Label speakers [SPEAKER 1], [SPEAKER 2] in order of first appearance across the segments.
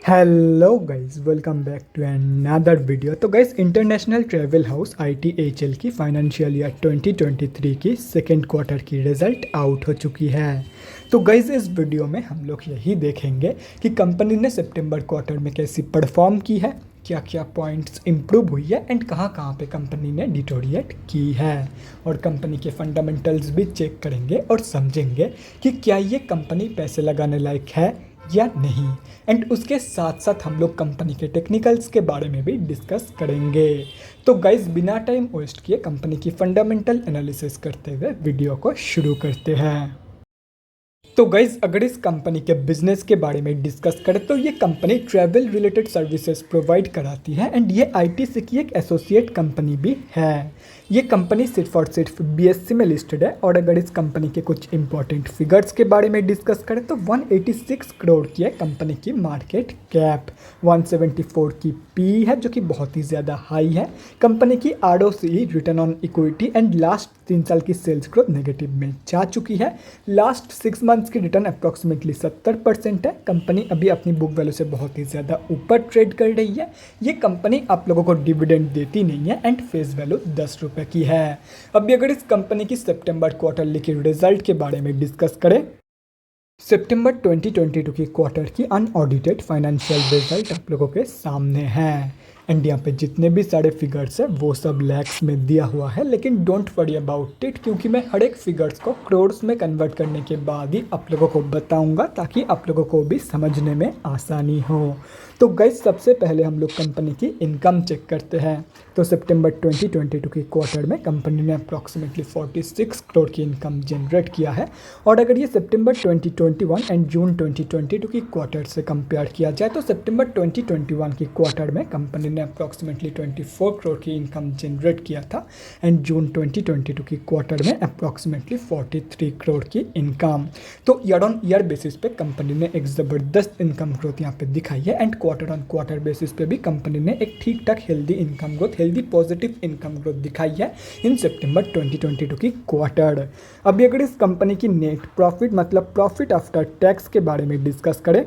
[SPEAKER 1] Hello guys, welcome back to another video. तो guys, international travel house ITHL की financial year 2023 की second quarter की result out हो चुकी है। तो गाइस, इस वीडियो में हम लोग यही देखेंगे कि कंपनी ने सितंबर क्वार्टर में कैसी परफॉर्म की है, क्या क्या पॉइंट्स इम्प्रूव हुई है एंड कहाँ कहाँ पे कंपनी ने डिटोरिएट की है, और कंपनी के फंडामेंटल्स भी चेक करेंगे और समझेंगे कि क्या ये कंपनी पैसे लगाने लायक है या नहीं। एंड उसके साथ साथ हम लोग कंपनी के टेक्निकल्स के बारे में भी डिस्कस करेंगे। तो गाइज, बिना टाइम वेस्ट किए कंपनी की फंडामेंटल एनालिसिस करते हुए वीडियो को शुरू करते हैं। तो गाइज, अगर इस कंपनी के बिजनेस के बारे में डिस्कस करें तो ये company travel related services provide कराती है एंड ये ITC की एक एसोसिएट कंपनी भी है। ये कंपनी सिर्फ और सिर्फ BSE में लिस्टेड है। और अगर इस कंपनी के कुछ इंपॉर्टेंट फिगर्स के बारे में डिस्कस करें तो 186 करोड़ की है कंपनी की मार्केट कैप, 174 की PE है जो कि बहुत ही ज़्यादा हाई है। कंपनी की ROCE, return on equity and last 3 साल की सेल्स ग्रोथ नेगेटिव में जा चुकी है। लास्ट 6 मंथ्स की रिटर्न अप्रॉक्सीमेटली 70% है। कंपनी अभी अपनी बुक वैल्यू से बहुत ही ज़्यादा ऊपर ट्रेड कर रही है। ये कंपनी आप लोगों को डिविडेंड देती नहीं है एंड फेस वैल्यू 10 रुपये की है। अभी अगर इस कंपनी की सितंबर क्वार्टरली की रिजल्ट के बारे में डिस्कस करें, सितंबर 2022 की क्वार्टर की अनऑडिटेड फाइनेंशियल रिजल्ट आप लोगों के सामने हैं। एंड यहाँ पे जितने भी सारे फिगर्स हैं वो सब लैक्स में दिया हुआ है, लेकिन डोंट वरी अबाउट इट, क्योंकि मैं हर एक फिगर्स को क्रोर्स में कन्वर्ट करने के बाद ही आप लोगों को बताऊंगा ताकि आप लोगों को भी समझने में आसानी हो। तो गाइस, सबसे पहले हम लोग कंपनी की इनकम चेक करते हैं। तो सितंबर 2022 की क्वार्टर में कंपनी ने अप्रॉक्सीमेटली 46 करोड़ की इनकम जनरेट किया है। और अगर ये सितंबर 2021 एंड जून 2022 की क्वार्टर से कंपेयर किया जाए तो सितंबर 2021 की क्वार्टर में कंपनी ने अप्रॉक्सीमेटली 24 करोड़ की इनकम जनरेट किया था एंड जून 2022 की क्वार्टर में अप्रॉक्सीमेटली 43 करोड़ की इनकम। तो ईयर ऑन ईयर बेसिस पे कंपनी ने एक ज़बरदस्त इनकम ग्रोथ यहाँ पे दिखाई है and quarter on quarter basis पे भी कंपनी ने एक ठीक ठाक healthy income growth, healthy positive income growth दिखाई है इन सितंबर 2022 की क्वार्टर। अभी अगर इस कंपनी की नेट प्रॉफिट मतलब प्रॉफिट आफ्टर टैक्स के बारे में डिस्कस करें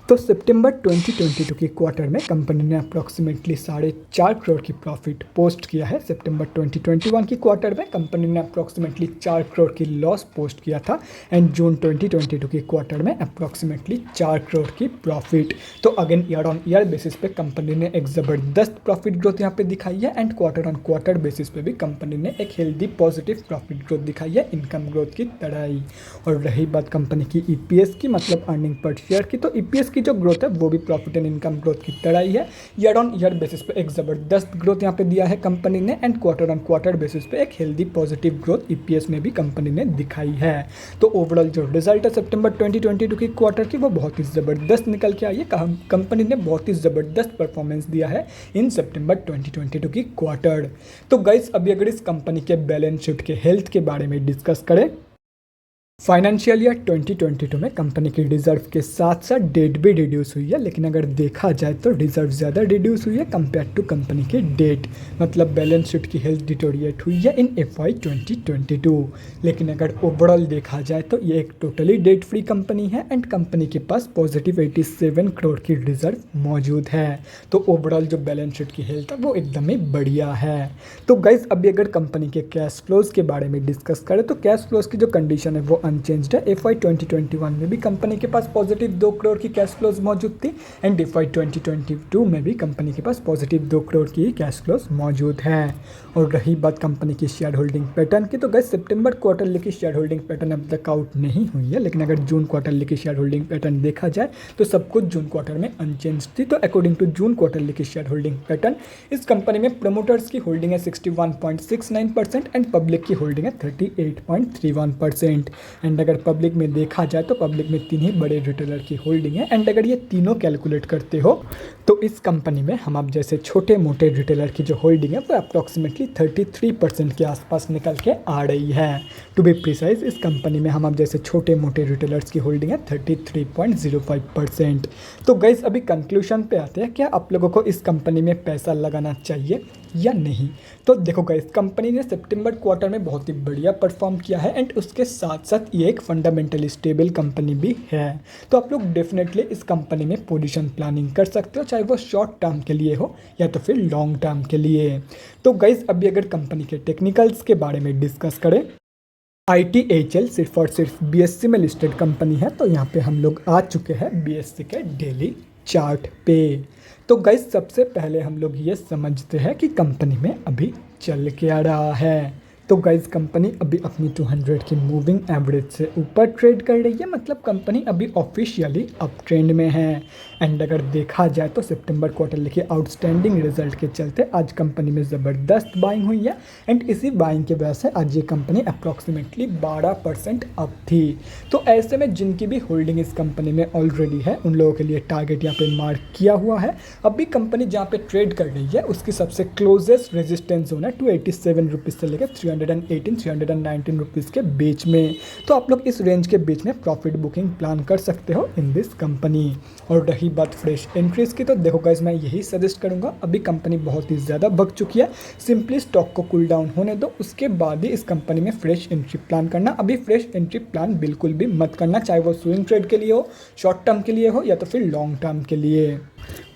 [SPEAKER 1] तो सितंबर 2022 की क्वार्टर में कंपनी ने अप्रॉक्सीमेटली 4.5 करोड़ की प्रॉफिट पोस्ट किया है। सितंबर 2021 की क्वार्टर में कंपनी ने अप्रॉक्सीमेटली 4 करोड़ की लॉस पोस्ट किया था एंड जून 2022 की क्वार्टर में अप्रॉक्सीमेटली 4 करोड़ की प्रॉफिट। तो again year on year basis पे कंपनी ने एक ज़बरदस्त प्रॉफिट ग्रोथ यहाँ पे दिखाई है and quarter on quarter basis पे भी कंपनी ने एक हेल्दी पॉजिटिव प्रॉफिट ग्रोथ दिखाई है इनकम ग्रोथ की तरह ही। और रही बात कंपनी की EPS की मतलब अर्निंग पर शेयर की, तो EPS की जो ग्रोथ है वो भी प्रॉफिट एंड इनकम ग्रोथ की तरह ही है। ईयर ऑन ईयर बेसिस पे एक ज़बरदस्त ग्रोथ यहाँ पे दिया है कंपनी ने and quarter on quarter basis पे एक हेल्दी पॉजिटिव ग्रोथ EPS में भी कंपनी ने दिखाई है। तो ओवरऑल जो रिजल्ट है सितंबर 2022 की क्वार्टर की वो बहुत ही ज़बरदस्त निकल के आई है। कंपनी ने बहुत ही ज़बरदस्त परफॉर्मेंस दिया है इन सितंबर 2022 की क्वार्टर। तो गाइस, अभी अगर इस कंपनी के बैलेंस शीट के हेल्थ के बारे में डिस्कस करें, फाइनेंशियल ईयर 2022 में कंपनी की रिजर्व के साथ साथ डेट भी रिड्यूस हुई है, लेकिन अगर देखा जाए तो रिजर्व ज़्यादा रिड्यूस हुई है कंपेयर टू कंपनी की डेट, मतलब बैलेंस शीट की हेल्थ डिटोरिएट हुई है इन FY 2022। लेकिन अगर ओवरऑल देखा जाए तो ये एक टोटली डेट फ्री कंपनी है एंड कंपनी के पास पॉजिटिव 87 करोड़ की रिजर्व मौजूद है। तो ओवरऑल जो बैलेंस शीट की हेल्थ है वो एकदम ही बढ़िया है। तो गाइज, अभी अगर कंपनी के कैश फ्लोज के बारे में डिस्कस करें तो कैश फ्लोज की जो कंडीशन है वो अनचेंज्ड है। FY 2021 में भी कंपनी के पास पॉजिटिव 2 करोड़ की कैश फ्लोज मौजूद थी एंड FY 2022 में भी कंपनी के पास पॉजिटिव 2 करोड़ की कैश फ्लोज मौजूद है। और रही बात कंपनी की शेयर होल्डिंग पैटर्न की, तो गाइस सितंबर क्वार्टरली की शेयर होल्डिंग पैटर्न अब तक आउट नहीं हुई है, लेकिन अगर जून क्वार्टरली की शेयर होल्डिंग पैटर्न देखा जाए तो सब कुछ जून क्वार्टर में अनचेंज थी। तो अकॉर्डिंग टू जून क्वार्टरली की शेयर होल्डिंग पैटर्न, इस कंपनी में प्रमोटर्स की होल्डिंग है 61.69% एंड पब्लिक की होल्डिंग है 38.31%। एंड अगर पब्लिक में देखा जाए तो पब्लिक में 3 ही बड़े रिटेलर की होल्डिंग है एंड अगर ये तीनों कैलकुलेट करते हो तो इस कंपनी में हम आप जैसे छोटे मोटे रिटेलर की जो होल्डिंग है वो अप्रॉक्सीमेटली 33% के आसपास निकल के आ रही है। टू बी प्रिसाइज, इस कंपनी में हम आप जैसे छोटे मोटे रिटेलर्स की होल्डिंग है 33.05%। तो गाइज, अभी कंक्लूजन पे आते हैं, क्या आप लोगों को इस कंपनी में पैसा लगाना चाहिए या नहीं। तो देखो गाइस, कंपनी ने सितंबर क्वार्टर में बहुत ही बढ़िया परफॉर्म किया है एंड उसके साथ साथ साथ ये एक फंडामेंटली स्टेबल कंपनी भी है। तो आप लोग डेफिनेटली इस कंपनी में पोजीशन प्लानिंग कर सकते हो, चाहे वो शॉर्ट टर्म के लिए हो या तो फिर लॉन्ग टर्म के लिए। तो गाइज अभी अगर कंपनी के टेक्निकल्स के बारे में डिस्कस करें, ITHL सिर्फ और सिर्फ BSE में लिस्टेड कंपनी है। तो यहाँ पे हम लोग आ चुके हैं BSE के डेली चार्ट पे। तो गाइज सबसे पहले हम लोग ये समझते हैं कि कंपनी में अभी चल क्या रहा है। तो गाइज कंपनी अभी अपनी 200 की मूविंग एवरेज से ऊपर ट्रेड कर रही है, मतलब कंपनी अभी ऑफिशियली अप ट्रेंड में है। एंड अगर देखा जाए तो सितंबर क्वार्टर के आउटस्टैंडिंग रिजल्ट के चलते आज कंपनी में ज़बरदस्त बाइंग हुई है। एंड इसी बाइंग की वजह से आज ये कंपनी अप्रॉक्सीमेटली 12% अप थी। तो ऐसे में जिनकी भी होल्डिंग इस कंपनी में ऑलरेडी है उन लोगों के लिए टारगेट यहाँ पे मार्क किया हुआ है। अभी कंपनी जहाँ पे ट्रेड कर रही है उसकी सबसे क्लोजेस्ट रेजिस्टेंस जोन है 287 रुपीज़ से लेकर 319 रुपीज़ के बीच में। तो आप लोग इस रेंज के बीच में प्रॉफिट बुकिंग प्लान कर सकते हो इन दिस कंपनी। और रही बात फ्रेश एंट्रीज की, तो देखो गाइस मैं यही सजेस्ट करूंगा, अभी कंपनी बहुत ही ज़्यादा भग चुकी है, सिंपली स्टॉक को कूल डाउन होने दो, उसके बाद ही इस कंपनी में फ्रेश एंट्री प्लान करना। अभी फ्रेश एंट्री प्लान बिल्कुल भी मत करना, चाहे वो स्विंग ट्रेड के लिए हो, शॉर्ट टर्म के लिए हो या तो फिर लॉन्ग टर्म के लिए।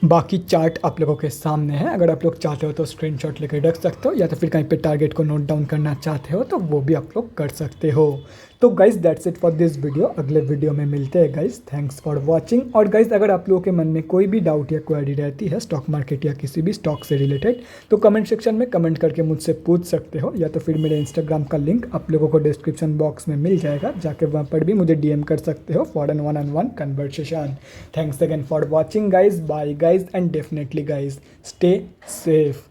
[SPEAKER 1] बाकी चार्ट आप लोगों के सामने है, अगर आप लोग चाहते हो तो स्क्रीनशॉट लेकर रख सकते हो या तो फिर कहीं पे टारगेट को नोट डाउन करना चाहते हो तो वो भी आप लोग कर सकते हो। तो guys that's it for this video, अगले वीडियो में मिलते हैं गाइज। Thanks for watching. और गाइज अगर आप लोगों के मन में कोई भी डाउट या क्वेरी रहती है स्टॉक मार्केट या किसी भी स्टॉक से रिलेटेड तो कमेंट सेक्शन में कमेंट करके मुझसे पूछ सकते हो, या तो फिर मेरे इंस्टाग्राम का लिंक आप लोगों को डिस्क्रिप्शन बॉक्स में मिल जाएगा, जाके वहाँ पर भी मुझे DM कर सकते हो for an one on one conversation. Thanks again for watching guys, bye guys and definitely guys stay safe.